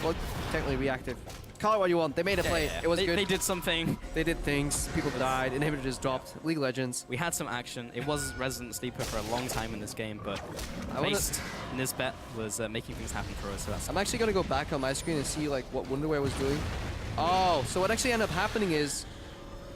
Well, technically reactive. Call it what you want. They made a play. Yeah. It was good. They did something. They did things. People died. Inhibitor just dropped. League of Legends. We had some action. It was Resident Sleeper for a long time in this game, but Nisbeth was making things happen for us. So that's I'm actually going to go back on my screen and see like what Wunderwear was doing. Oh, so what actually ended up happening is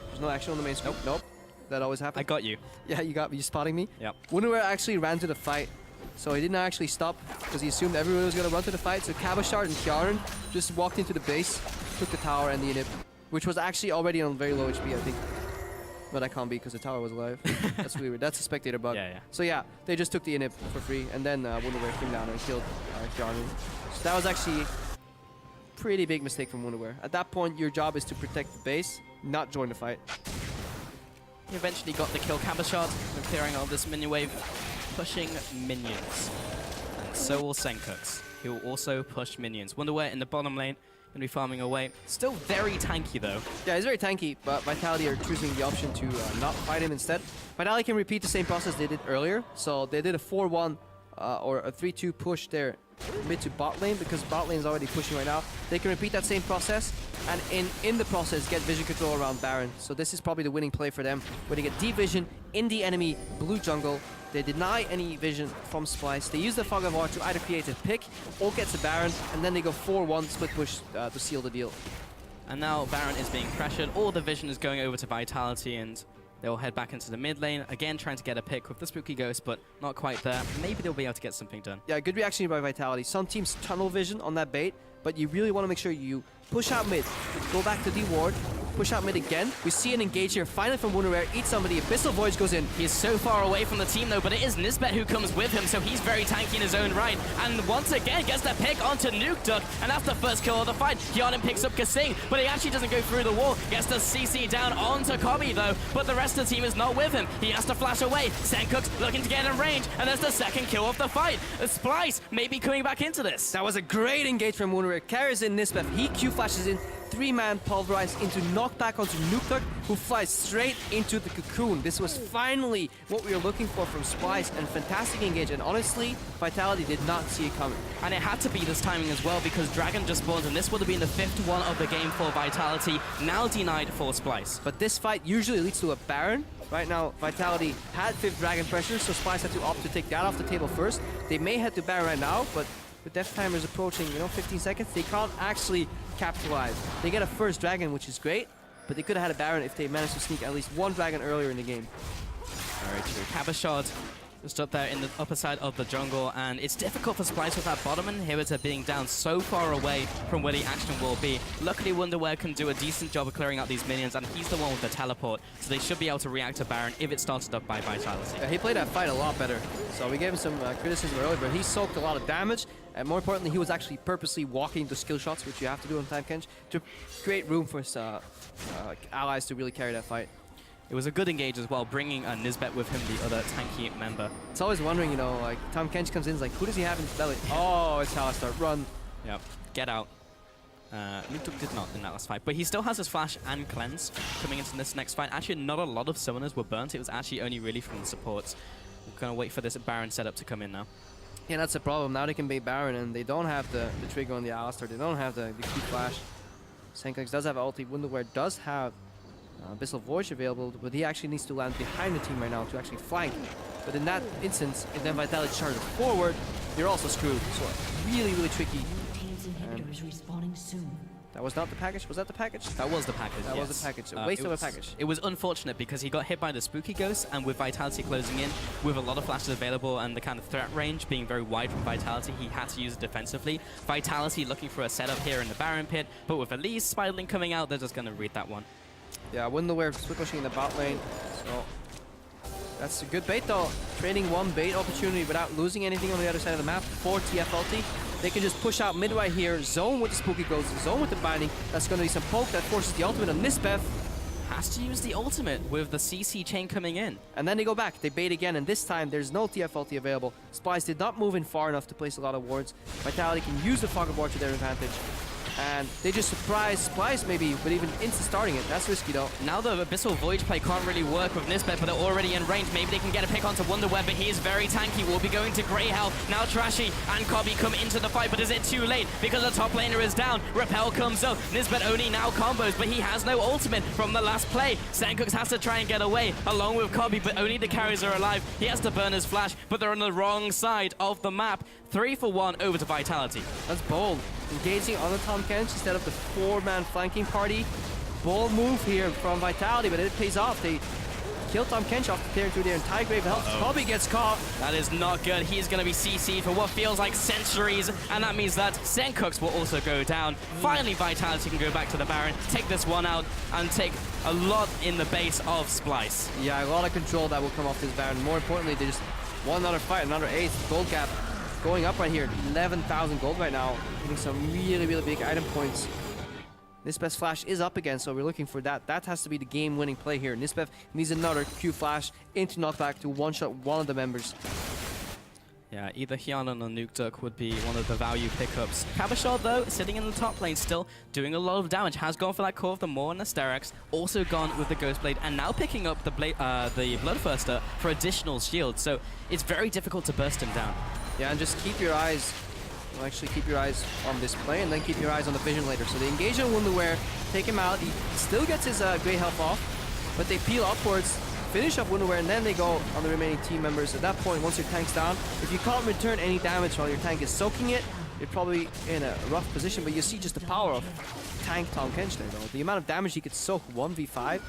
there's no action on the main screen. Nope. That always happens. I got you. Yeah, you got me. You spotting me? Yep. Wunderwear actually ran to the fight. So he didn't actually stop because he assumed everyone was going to run to the fight. So Cabochard and Hjarnan just walked into the base, took the tower and the inhib, which was actually already on very low HP, I think. But that can't be because the tower was alive. That's weird. That's a spectator bug. Yeah. So yeah, they just took the inhib for free, and then Wunderwear came down and killed Hjarnan. So that was actually a pretty big mistake from Wunderwear. At that point, your job is to protect the base, not join the fight. He eventually got the kill. Cabochard clearing all this minion wave, pushing minions. And so will Sencux, who will also push minions. Wunderwear in the bottom lane, going to be farming away. Still very tanky though. Yeah, he's very tanky, but Vitality are choosing the option to not fight him instead. Vitality can repeat the same process they did earlier. So they did a 4-1 or a 3-2 push there mid to bot lane, because bot lane is already pushing right now. They can repeat that same process and in the process get vision control around Baron. So this is probably the winning play for them, where they get deep vision in the enemy blue jungle They deny any vision from Splyce. They use the Fog of War to either create a pick or get the Baron, and then they go 4-1 split push to seal the deal. And now Baron is being pressured. All the vision is going over to Vitality, and they'll head back into the mid lane. Again, trying to get a pick with the Spooky Ghost, but not quite there. Maybe they'll be able to get something done. Yeah, good reaction by Vitality. Some teams tunnel vision on that bait, but you really want to make sure you push out mid, go back to D-Ward, push out mid again. We see an engage here, finally from Wunderwear, eat somebody, Abyssal Voyage goes in. He's so far away from the team though, but it is Nisbeth who comes with him, so he's very tanky in his own right. And once again, gets the pick onto Nukeduck, and that's the first kill of the fight. Hjarnan picks up KaSing, but he actually doesn't go through the wall. Gets the CC down onto Kobbe though, but the rest of the team is not with him. He has to flash away. Sencux looking to get in range, and there's the second kill of the fight. Splyce may be coming back into this. That was a great engage from Wunderwear. Carries in Nisbeth, he Q flashes in, 3-man pulverized into knockback onto Nukeduck, who flies straight into the cocoon. This was finally what we were looking for from Splyce, and fantastic engage. And honestly, Vitality did not see it coming. And it had to be this timing as well, because Dragon just spawned, and this would have been the 5th one of the game for Vitality, now denied for Splyce. But this fight usually leads to a Baron. Right now, Vitality had 5th Dragon pressure, so Splyce had to opt to take that off the table first. They may head to Baron right now, but with death timers approaching, 15 seconds, they can't actually capitalize. They get a first Dragon, which is great, but they could have had a Baron if they managed to sneak at least 1 Dragon earlier in the game. Very true. Cabochard just up there in the upper side of the jungle, and it's difficult for Splyce with that bottom inhibitor being down so far away from where the action will be. Luckily, Wunderwear can do a decent job of clearing out these minions, and he's the one with the teleport, so they should be able to react to Baron if it started up by Vitality. Yeah, he played that fight a lot better, so we gave him some criticism earlier, but he soaked a lot of damage, and more importantly, he was actually purposely walking the skill shots, which you have to do on Tahm Kench, to create room for his allies to really carry that fight. It was a good engage as well, bringing Nisbeth with him, the other tanky member. It's always wondering, like, Tahm Kench comes in, it's like, who does he have in his belly? Oh, it's Alistar, run. Yep, get out. Nukeduck did not in that last fight, but he still has his flash and cleanse coming into this next fight. Actually, not a lot of summoners were burnt. It was actually only really from the supports. We're going to wait for this Baron setup to come in now. Yeah, that's the problem. Now they can bait Baron, and they don't have the trigger on the Alistar. They don't have the Q flash. Sencux does have ulti. Wunderwear does have Abyssal Voyage available, but he actually needs to land behind the team right now to actually flank. But in that instance, if then Vitality charges forward, you're also screwed. So really, really tricky. Team's inhibitor is respawning soon. That was not the package? Was that the package? That was the package, That yes. was the package. A waste of a package. It was unfortunate because he got hit by the Spooky Ghost, and with Vitality closing in, with a lot of flashes available and the kind of threat range being very wide from Vitality, he had to use it defensively. Vitality looking for a setup here in the Baron pit, but with Elise Spiderling coming out, they're just going to read that one. Yeah, Wunderwear split pushing in the bot lane. So that's a good bait though. Trading 1 bait opportunity without losing anything on the other side of the map for TF ulti. They can just push out mid right here, zone with the Spooky Ghost, zone with the binding. That's going to be some poke that forces the ultimate on Nisbeth. Has to use the ultimate with the CC chain coming in. And then they go back, they bait again, and this time there's no TF ulti available. Splyce did not move in far enough to place a lot of wards. Vitality can use the Fog of War to their advantage. And they just surprise Splyce maybe, but even instant-starting it. That's risky though. Now the Abyssal Voyage play can't really work with Nisbeth, but they're already in range. Maybe they can get a pick onto Wunderwear, but he is very tanky. Will be going to Grey Health. Now Trashy and Kobbe come into the fight, but is it too late? Because the top laner is down. Repel comes up. Nisbeth only now combos, but he has no ultimate from the last play. Sencux has to try and get away, along with Kobbe, but only the carries are alive. He has to burn his flash, but they're on the wrong side of the map. 3 for 1 over to Vitality. That's bold. Engaging on the Tahm Kench instead of the 4-man flanking party. Bold move here from Vitality, but it pays off. They kill Tahm Kench off tearing through their entire grave health. Kobbe gets caught. That is not good. He's going to be CC'd for what feels like centuries, and that means that Sencux will also go down. Finally, Vitality can go back to the Baron, take this one out, and take a lot in the base of Splyce. Yeah, a lot of control that will come off this Baron. More importantly, they just won another fight, another ace. Gold cap going up right here. 11,000 gold right now. Getting some really, really big item points. Nisbeth's flash is up again, so we're looking for that. That has to be the game-winning play here. Nisbeth needs another Q flash into knockback to one-shot one of the members. Yeah, either Hjarnan or Nukeduck would be one of the value pickups. Cabochard, though, sitting in the top lane, still doing a lot of damage. Has gone for that core of the Maw and the Sterak's. Also gone with the Ghost Blade, and now picking up the Bloodthirster for additional shield. So it's very difficult to burst him down. Yeah, and just keep your eyes, well, actually keep your eyes on this play, and then keep your eyes on the vision later. So they engage on Wunderwear, take him out. He still gets his great health off, but they peel upwards. finish up Wunderwear, and then they go on the remaining team members. At that point, once your tank's down, if you can't return any damage while your tank is soaking it, you're probably in a rough position. But you see just the power of tank Tahm Kench there, though. The amount of damage he could soak 1v5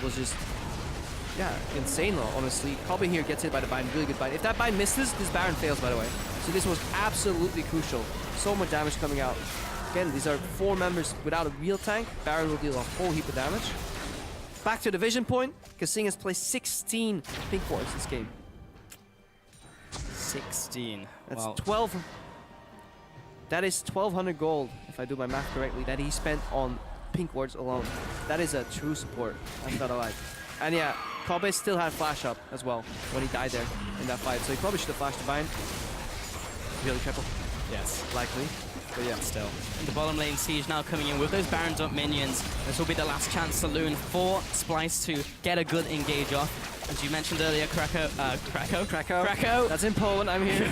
was just, yeah, insane, though, honestly. Kobbe here gets hit by the bind, really good bind. If that bind misses, this Baron fails, by the way. So this was absolutely crucial. So much damage coming out. Again, these are 4 members without a real tank. Baron will deal a whole heap of damage. Back to the vision point. KaSing has placed 16 pink wards this game. 16. That's Wow. 12. That is 1,200 gold, if I do my math correctly, that he spent on pink wards alone. That is a true support. That's not a lie. And yeah, Kobbe still had flash up as well when he died there in that fight. So he probably should have flashed the bind. Really triple. Yes. Likely. But yeah. Still. The bottom lane siege now coming in with those Barons up minions. This will be the last chance saloon for Splyce to get a good engage off. As you mentioned earlier, Krakow. That's in Poland, I'm here.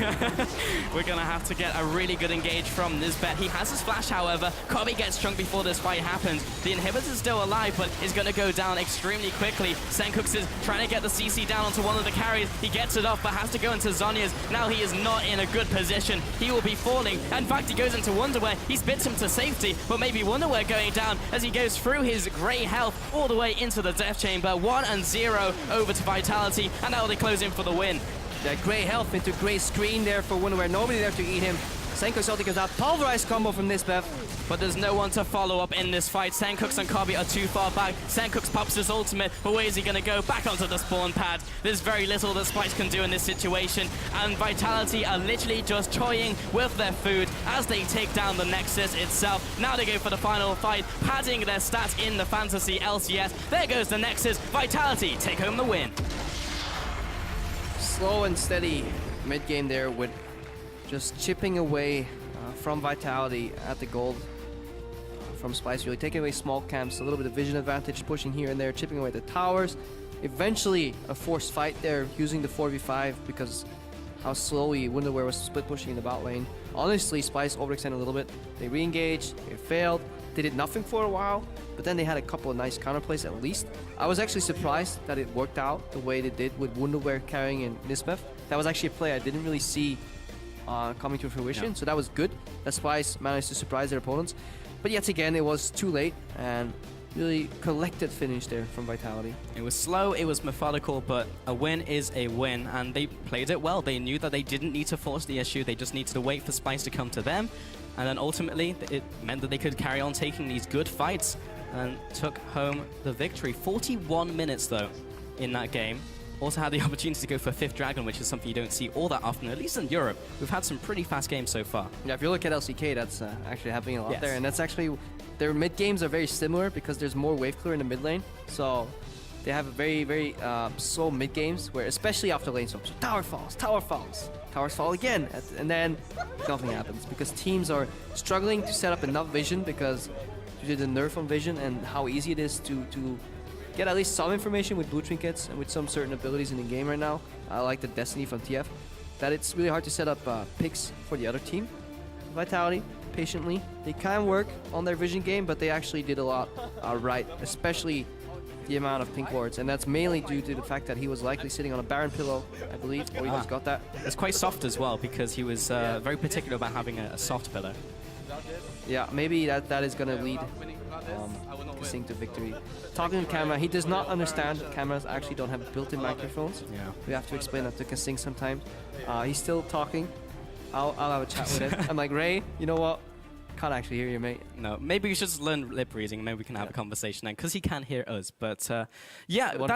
We're going to have to get a really good engage from Nisbeth. He has his flash, however. Kobbe gets chunked before this fight happens. The inhibitor's still alive, but is going to go down extremely quickly. Sencux is trying to get the CC down onto one of the carries. He gets it off, but has to go into Zhonya's. Now he is not in a good position. He will be falling. In fact, he goes into Wunderwear. He spits him to safety, but maybe Wunderwear going down as he goes through his grey health all the way into the death chamber. 1-0 over to Vitality, and now they close in for the win. Yeah, grey health into grey screen there for Wunderwear. Nobody there to eat him. Sencux ulti goes out. Pulverized combo from Nisbeth. But there's no one to follow up in this fight. Sencux and Kobbe are too far back. Sencux pops his ultimate, but where is he going to go? Back onto the spawn pad. There's very little that Splyce can do in this situation, and Vitality are literally just toying with their food as they take down the Nexus itself. Now they go for the final fight, padding their stats in the Fantasy LCS. There goes the Nexus. Vitality take home the win. Slow and steady mid-game there with just chipping away from Vitality at the gold from Splyce. Really taking away small camps, a little bit of vision advantage, pushing here and there, chipping away the towers. Eventually a forced fight there using the 4v5 because how slowly Wunderwear was split pushing in the bot lane. Honestly, Splyce overextended a little bit. They re-engaged, it failed, they did nothing for a while, but then they had a couple of nice counterplays at least. I was actually surprised that it worked out the way they did with Wunderwear carrying in Nisbeth. That was actually a play I didn't really see coming to fruition, so that was good. That Splyce managed to surprise their opponents. But yet again, it was too late, and really collected finish there from Vitality. It was slow, it was methodical, but a win is a win, and they played it well. They knew that they didn't need to force the issue, they just needed to wait for Splyce to come to them, and then ultimately it meant that they could carry on taking these good fights and took home the victory. 41 minutes though in that game. Also had the opportunity to go for 5th Dragon, which is something you don't see all that often, at least in Europe. We've had some pretty fast games so far. Yeah, if you look at LCK, that's actually happening a lot Yes. there, and that's actually, their mid games are very similar because there's more wave clear in the mid lane, so they have a very slow mid games where, especially after lane swaps, tower falls, towers fall again, and then nothing happens because teams are struggling to set up enough vision because due to the nerf on vision and how easy it is to get at least some information with blue trinkets and with some certain abilities in the game right now, like the Destiny from TF, that it's really hard to set up picks for the other team. Vitality, patiently, they can work on their vision game, but they actually did a lot right, especially the amount of pink wards, and that's mainly due to the fact that he was likely sitting on a Baron pillow, I believe, or he just got that. It's quite soft as well because he was very particular about having a soft pillow. Yeah, maybe that is going to lead KaSing to victory. Talking to camera, he does not understand that cameras actually don't have built-in microphones. Yeah. We have to explain that to KaSing sometimes. He's still talking. I'll have a chat with him. I'm like, Ray, you know what? Can't actually hear you, mate. No, maybe we should just learn lip reading. Maybe we can have a conversation then, because he can hear us. But yeah, that